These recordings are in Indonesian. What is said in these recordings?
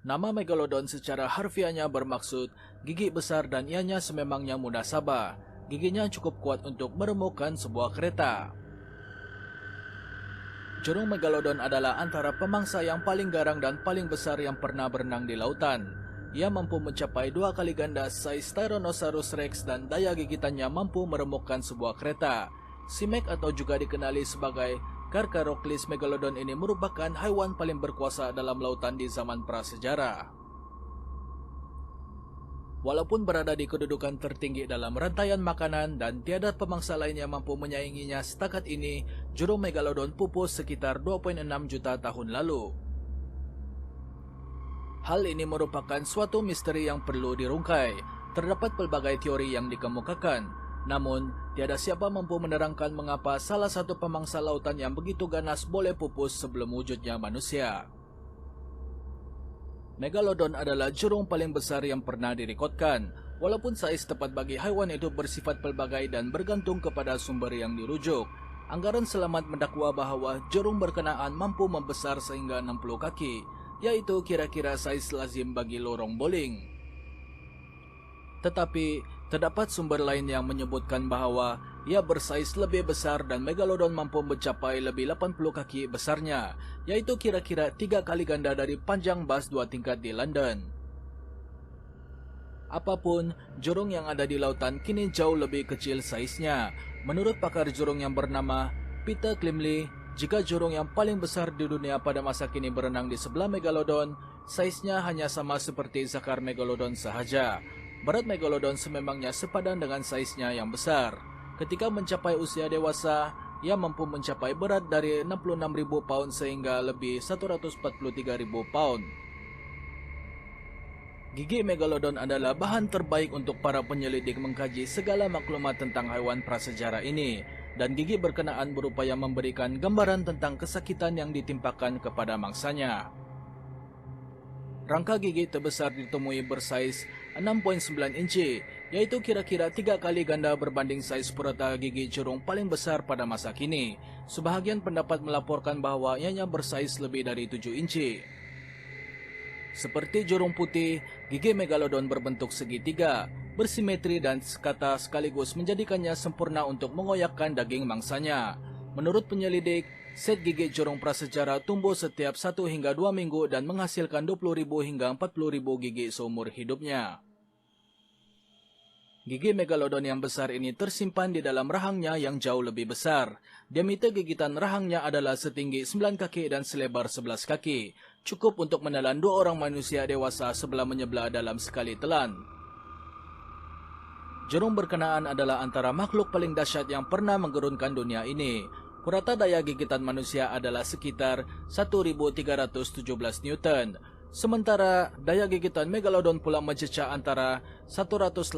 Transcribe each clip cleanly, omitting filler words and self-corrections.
Nama Megalodon secara harfiahnya bermaksud gigi besar dan ianya sememangnya munasabah. Giginya cukup kuat untuk meremukkan sebuah kereta. Jurung Megalodon adalah antara pemangsa yang paling garang dan paling besar yang pernah berenang di lautan. Ia mampu mencapai 2 kali ganda size Tyrannosaurus Rex dan daya gigitannya mampu meremukkan sebuah kereta. Simek atau juga dikenali sebagai Carcharodontis Megalodon ini merupakan haiwan paling berkuasa dalam lautan di zaman prasejarah. Walaupun berada di kedudukan tertinggi dalam rantaian makanan dan tiada pemangsa lain yang mampu menyainginya setakat ini, jurung Megalodon pupus sekitar 2,6 juta tahun lalu. Hal ini merupakan suatu misteri yang perlu dirungkai. Terdapat pelbagai teori yang dikemukakan, namun tiada siapa mampu menerangkan mengapa salah satu pemangsa lautan yang begitu ganas boleh pupus sebelum wujudnya manusia. Megalodon adalah jurung paling besar yang pernah direkodkan, walaupun saiz tepat bagi haiwan itu bersifat pelbagai dan bergantung kepada sumber yang dirujuk. Anggaran Selamat mendakwa bahwa jurung berkenaan mampu membesar sehingga 60 kaki, yaitu kira-kira saiz lazim bagi lorong bowling. Tetapi, terdapat sumber lain yang menyebutkan bahwa ia bersaiz lebih besar dan Megalodon mampu mencapai lebih 80 kaki besarnya, yaitu kira-kira 3 kali ganda dari panjang bas 2 tingkat di London. Apapun, jurung yang ada di lautan kini jauh lebih kecil saiznya. Menurut pakar jurung yang bernama Peter Klimley, jika jurung yang paling besar di dunia pada masa kini berenang di sebelah Megalodon, saiznya hanya sama seperti zakar Megalodon sahaja. Berat Megalodon sememangnya sepadan dengan saiznya yang besar. Ketika mencapai usia dewasa, ia mampu mencapai berat dari 66.000 pound sehingga lebih 143.000 pound. Gigi Megalodon adalah bahan terbaik untuk para penyelidik mengkaji segala maklumat tentang haiwan prasejarah ini, dan gigi berkenaan berupaya memberikan gambaran tentang kesakitan yang ditimpakan kepada mangsanya. Rangka gigi terbesar ditemui bersaiz 6,9 inci, yaitu kira-kira 3 kali ganda berbanding saiz purata gigi jurung paling besar pada masa kini. Sebahagian pendapat melaporkan bahwa ianya bersaiz lebih dari 7 inci. Seperti jurung putih, gigi Megalodon berbentuk segitiga, bersimetri dan sekata sekaligus menjadikannya sempurna untuk mengoyakkan daging mangsanya. Menurut penyelidik, set gigi jurung prasejarah tumbuh setiap 1 hingga 2 minggu dan menghasilkan 20.000 hingga 40.000 gigi seumur hidupnya. Gigi Megalodon yang besar ini tersimpan di dalam rahangnya yang jauh lebih besar. Diameter gigitan rahangnya adalah setinggi 9 kaki dan selebar 11 kaki, cukup untuk menelan 2 orang manusia dewasa sebelah menyebelah dalam sekali telan. Jurung berkenaan adalah antara makhluk paling dahsyat yang pernah menggerunkan dunia ini. Purata daya gigitan manusia adalah sekitar 1.317 Newton. Sementara daya gigitan Megalodon pula mencecah antara 108.514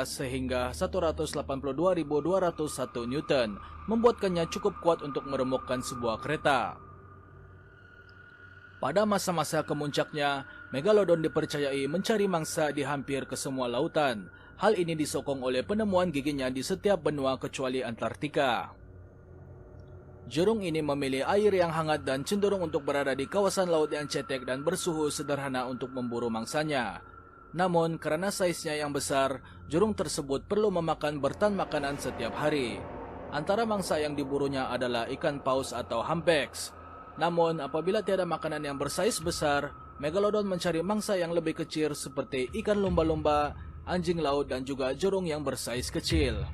sehingga 182.201 Newton, membuatkannya cukup kuat untuk meremukkan sebuah kereta. Pada masa-masa kemuncaknya, Megalodon dipercayai mencari mangsa di hampir ke semua lautan. Hal ini disokong oleh penemuan giginya di setiap benua kecuali Antartika. Jurung ini memilih air yang hangat dan cenderung untuk berada di kawasan laut yang cetek dan bersuhu sederhana untuk memburu mangsanya. Namun, karena saiznya yang besar, jurung tersebut perlu memakan bertan makanan setiap hari. Antara mangsa yang diburunya adalah ikan paus atau humpbacks. Namun, apabila tiada makanan yang bersaiz besar, Megalodon mencari mangsa yang lebih kecil seperti ikan lumba-lumba, anjing laut dan juga jurung yang bersaiz kecil.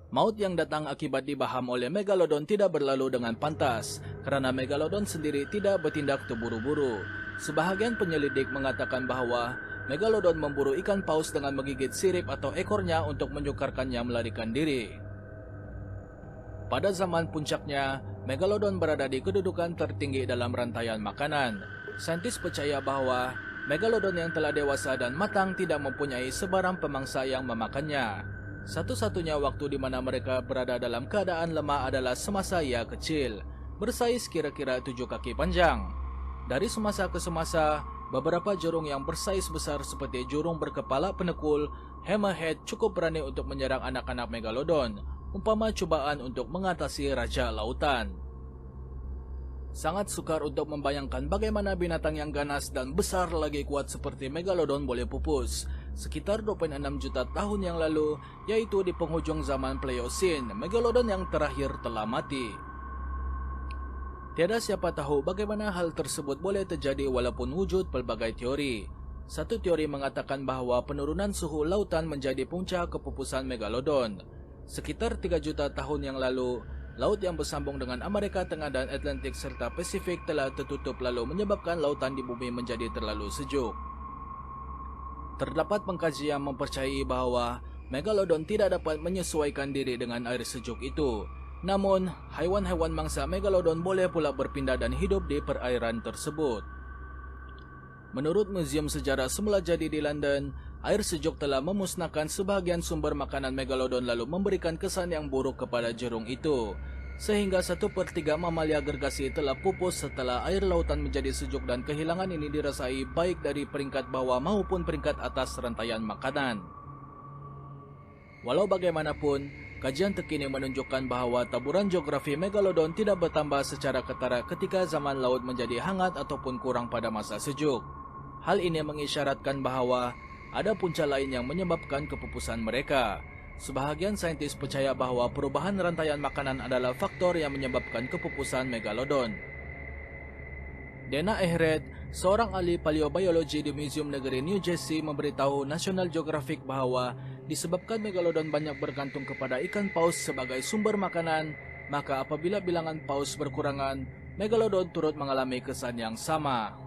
Maut yang datang akibat dibaham oleh Megalodon tidak berlalu dengan pantas, karena Megalodon sendiri tidak bertindak terburu-buru. Sebahagian penyelidik mengatakan bahwa Megalodon memburu ikan paus dengan menggigit sirip atau ekornya untuk menyukarkannya melarikan diri. Pada zaman puncaknya, Megalodon berada di kedudukan tertinggi dalam rantaian makanan. Saintis percaya bahwa Megalodon yang telah dewasa dan matang tidak mempunyai sebarang pemangsa yang memakannya. Satu-satunya waktu di mana mereka berada dalam keadaan lemah adalah semasa ia kecil, bersaiz kira-kira 7 kaki panjang. Dari semasa ke semasa, beberapa jurung yang bersaiz besar seperti jurung berkepala penekul, hammerhead cukup berani untuk menyerang anak-anak Megalodon, umpama cobaan untuk mengatasi raja lautan. Sangat sukar untuk membayangkan bagaimana binatang yang ganas dan besar lagi kuat seperti Megalodon boleh pupus. Sekitar 2,6 juta tahun yang lalu, yaitu di penghujung zaman Pliocene, Megalodon yang terakhir telah mati. Tiada siapa tahu bagaimana hal tersebut boleh terjadi walaupun wujud pelbagai teori. Satu teori mengatakan bahwa penurunan suhu lautan menjadi punca kepupusan Megalodon. Sekitar 3 juta tahun yang lalu, laut yang bersambung dengan Amerika Tengah dan Atlantik serta Pasifik telah tertutup lalu menyebabkan lautan di bumi menjadi terlalu sejuk. Terdapat pengkaji yang mempercayai bahwa Megalodon tidak dapat menyesuaikan diri dengan air sejuk itu. Namun, haiwan-haiwan mangsa Megalodon boleh pula berpindah dan hidup di perairan tersebut. Menurut Museum Sejarah Semula Jadi di London, air sejuk telah memusnahkan sebahagian sumber makanan Megalodon lalu memberikan kesan yang buruk kepada jerung itu. Sehingga 1/3 mamalia gergasi telah pupus setelah air lautan menjadi sejuk dan kehilangan ini dirasai baik dari peringkat bawah maupun peringkat atas rantaian makanan. Walau bagaimanapun, kajian terkini menunjukkan bahwa taburan geografi Megalodon tidak bertambah secara ketara ketika zaman laut menjadi hangat ataupun kurang pada masa sejuk. Hal ini mengisyaratkan bahwa ada punca lain yang menyebabkan kepupusan mereka. Sebahagian saintis percaya bahwa perubahan rantaian makanan adalah faktor yang menyebabkan kepupusan Megalodon. Dana Ehret, seorang ahli paleobiologi di Museum Negeri New Jersey, memberitahu National Geographic bahwa disebabkan Megalodon banyak bergantung kepada ikan paus sebagai sumber makanan, maka apabila bilangan paus berkurangan, Megalodon turut mengalami kesan yang sama.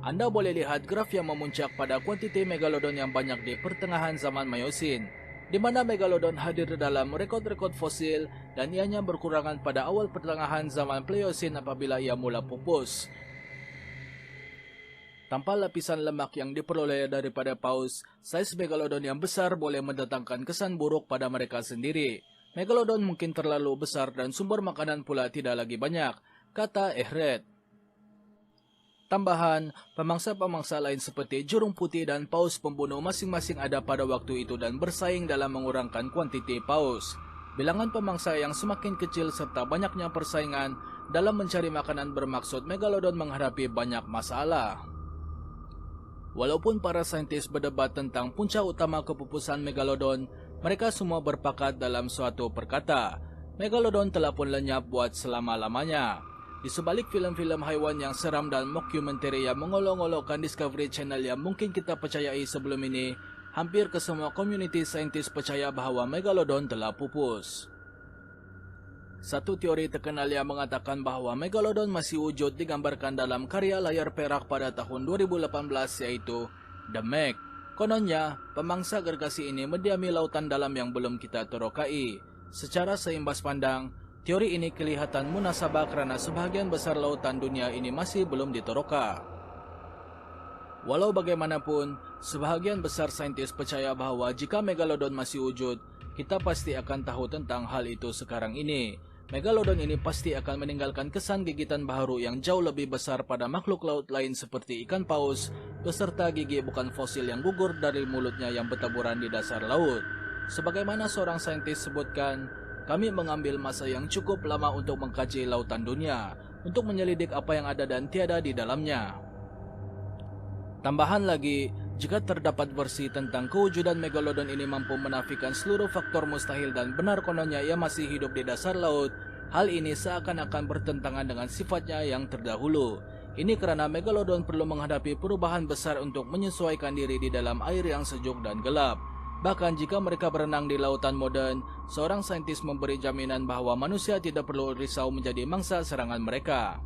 Anda boleh lihat graf yang memuncak pada kuantiti Megalodon yang banyak di pertengahan zaman Miocene, di mana Megalodon hadir dalam rekod-rekod fosil dan ianya berkurangan pada awal pertengahan zaman Pliocene apabila ia mula pupus. Tanpa lapisan lemak yang diperoleh daripada paus, saiz Megalodon yang besar boleh mendatangkan kesan buruk pada mereka sendiri. Megalodon mungkin terlalu besar dan sumber makanan pula tidak lagi banyak, kata Ehret. Tambahan, pemangsa-pemangsa lain seperti jurung putih dan paus pembunuh masing-masing ada pada waktu itu dan bersaing dalam mengurangkan kuantiti paus. Bilangan pemangsa yang semakin kecil serta banyaknya persaingan dalam mencari makanan bermaksud Megalodon menghadapi banyak masalah. Walaupun para saintis berdebat tentang punca utama kepupusan Megalodon, mereka semua berpakat dalam suatu perkata, Megalodon telah pun lenyap buat selama-lamanya. Di sebalik film-film haiwan yang seram dan mockumentary yang mengolok-olokkan Discovery Channel yang mungkin kita percayai sebelum ini, hampir kesemua komuniti saintis percaya bahawa Megalodon telah pupus. Satu teori terkenal yang mengatakan bahawa Megalodon masih wujud digambarkan dalam karya layar perak pada tahun 2018 yaitu The Meg. Kononnya, pemangsa gergasi ini mendiami lautan dalam yang belum kita terokai. Secara seimbas pandang, teori ini kelihatan munasabah kerana sebahagian besar lautan dunia ini masih belum diteroka. Walau bagaimanapun, sebahagian besar saintis percaya bahawa jika Megalodon masih wujud, kita pasti akan tahu tentang hal itu sekarang ini. Megalodon ini pasti akan meninggalkan kesan gigitan baharu yang jauh lebih besar pada makhluk laut lain seperti ikan paus, beserta gigi bukan fosil yang gugur dari mulutnya yang bertaburan di dasar laut. Sebagaimana seorang saintis sebutkan, kami mengambil masa yang cukup lama untuk mengkaji lautan dunia, untuk menyelidik apa yang ada dan tiada di dalamnya. Tambahan lagi, jika terdapat versi tentang kewujudan Megalodon ini mampu menafikan seluruh faktor mustahil dan benar kononnya ia masih hidup di dasar laut, hal ini seakan-akan bertentangan dengan sifatnya yang terdahulu. Ini kerana Megalodon perlu menghadapi perubahan besar untuk menyesuaikan diri di dalam air yang sejuk dan gelap. Bahkan jika mereka berenang di lautan moden, seorang saintis memberi jaminan bahawa manusia tidak perlu risau menjadi mangsa serangan mereka.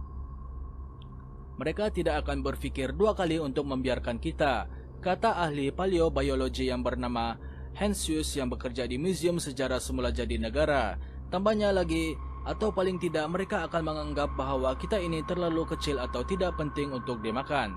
Mereka tidak akan berfikir dua kali untuk membiarkan kita, kata ahli paleobiologi yang bernama Hansius yang bekerja di Museum Sejarah Semula Jadi Negara. Tambahnya lagi, atau paling tidak mereka akan menganggap bahawa kita ini terlalu kecil atau tidak penting untuk dimakan.